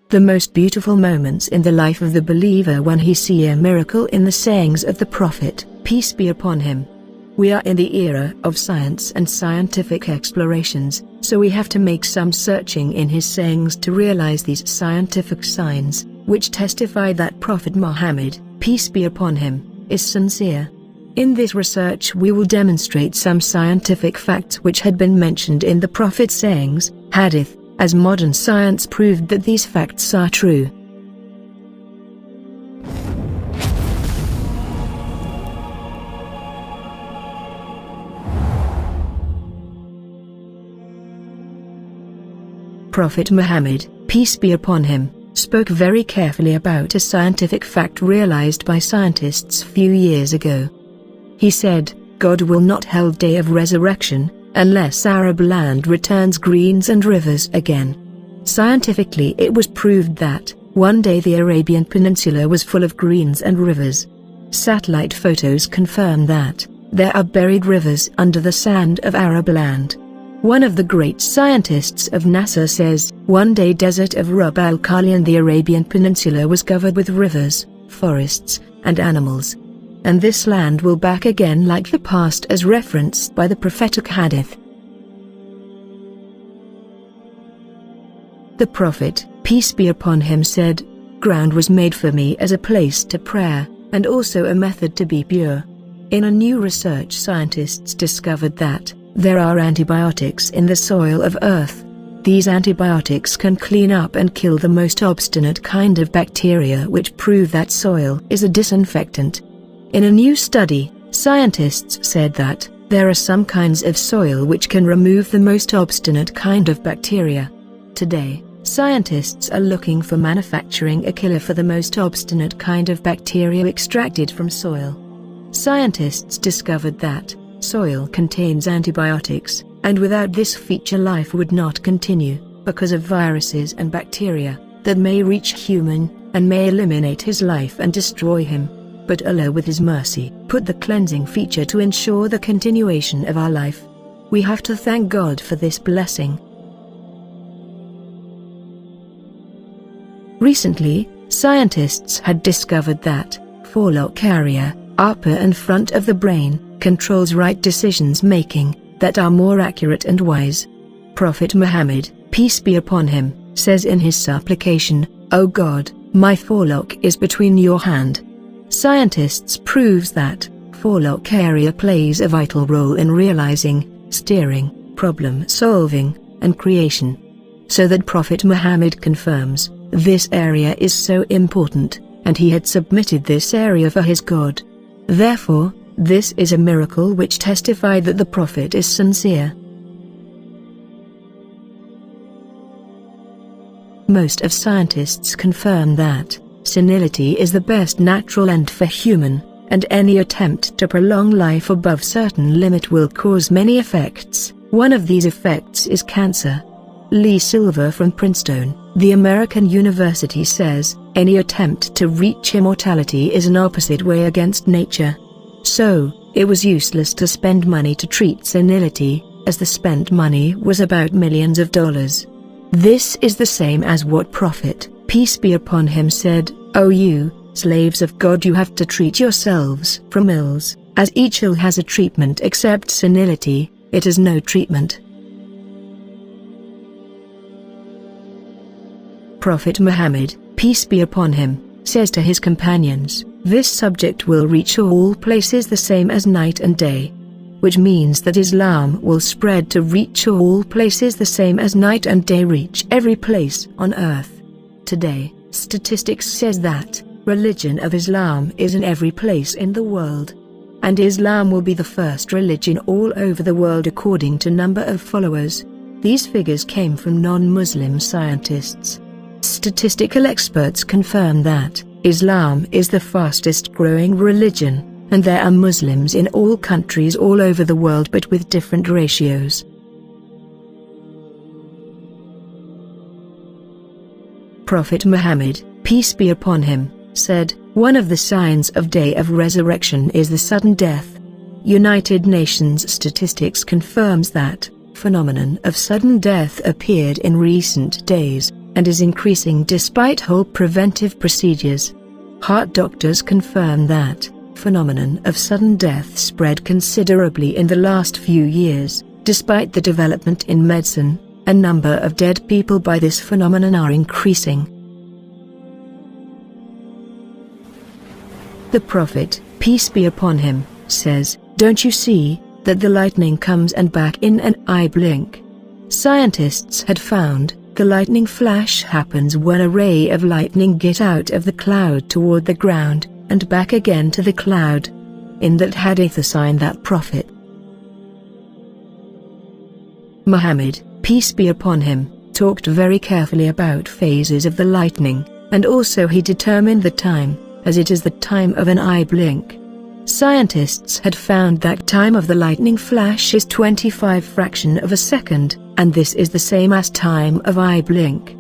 The most beautiful moments in the life of the believer when he sees a miracle in the sayings of the Prophet, peace be upon him. We are in the era of science and scientific explorations, so we have to make some searching in his sayings to realize these scientific signs, which testify that Prophet Muhammad, peace be upon him, is sincere. In this research we will demonstrate some scientific facts which had been mentioned in the Prophet's sayings, Hadith, as modern science proved that these facts are true. Prophet Muhammad, peace be upon him, spoke very carefully about a scientific fact realized by scientists few years ago. He said, God will not hold day of resurrection, unless Arab land returns greens and rivers again. Scientifically it was proved that, one day the Arabian Peninsula was full of greens and rivers. Satellite photos confirm that, there are buried rivers under the sand of Arab land. One of the great scientists of NASA says, one day desert of Rub al-Khali in the Arabian Peninsula was covered with rivers, forests, and animals. And this land will back again like the past as referenced by the prophetic Hadith. The Prophet, peace be upon him, said, ground was made for me as a place to prayer, and also a method to be pure. In a new research scientists discovered that, there are antibiotics in the soil of Earth. These antibiotics can clean up and kill the most obstinate kind of bacteria which prove that soil is a disinfectant. In a new study, scientists said that, there are some kinds of soil which can remove the most obstinate kind of bacteria. Today, scientists are looking for manufacturing a killer for the most obstinate kind of bacteria extracted from soil. Scientists discovered that, soil contains antibiotics, and without this feature life would not continue, because of viruses and bacteria, that may reach human, and may eliminate his life and destroy him. But Allah with His mercy put the cleansing feature to ensure the continuation of our life. We have to thank God for this blessing. Recently, scientists had discovered that, forelock area, upper and front of the brain, controls right decisions making, that are more accurate and wise. Prophet Muhammad, peace be upon him, says in his supplication, O God, my forelock is between your hand. Scientists proves that, forelock area plays a vital role in realizing, steering, problem solving, and creation. So that Prophet Muhammad confirms, this area is so important, and he had submitted this area for his God. Therefore, this is a miracle which testifies that the Prophet is sincere. Most of scientists confirm that, senility is the best natural end for human, and any attempt to prolong life above certain limit will cause many effects. One of these effects is cancer. Lee Silver from Princeton, the American university says, any attempt to reach immortality is an opposite way against nature. So, it was useless to spend money to treat senility, as the spent money was about millions of dollars. This is the same as what Prophet, peace be upon him, said, O you, slaves of God, you have to treat yourselves from ills, as each ill has a treatment except senility, it has no treatment. Prophet Muhammad, peace be upon him, says to his companions, this subject will reach all places the same as night and day. Which means that Islam will spread to reach all places the same as night and day reach every place on earth. Today, statistics says that, religion of Islam is in every place in the world. And Islam will be the first religion all over the world according to number of followers. These figures came from non-Muslim scientists. Statistical experts confirm that, Islam is the fastest growing religion, and there are Muslims in all countries all over the world but with different ratios. Prophet Muhammad, peace be upon him, said, one of the signs of Day of Resurrection is the sudden death. United Nations statistics confirms that, phenomenon of sudden death appeared in recent days. and is increasing despite whole preventive procedures. Heart doctors confirm that phenomenon of sudden death spread considerably in the last few years. Despite the development in medicine, a number of dead people by this phenomenon are increasing. The Prophet, peace be upon him, says, "Don't you see that the lightning comes and back in an eye blink?" Scientists had found the lightning flash happens when a ray of lightning gets out of the cloud toward the ground and back again to the cloud. In that hadith, a sign that Prophet Muhammad, peace be upon him, talked very carefully about phases of the lightning, and also he determined the time, as it is the time of an eye blink. Scientists had found that time of the lightning flash is 25 fraction of a second, and this is the same as time of eye blink.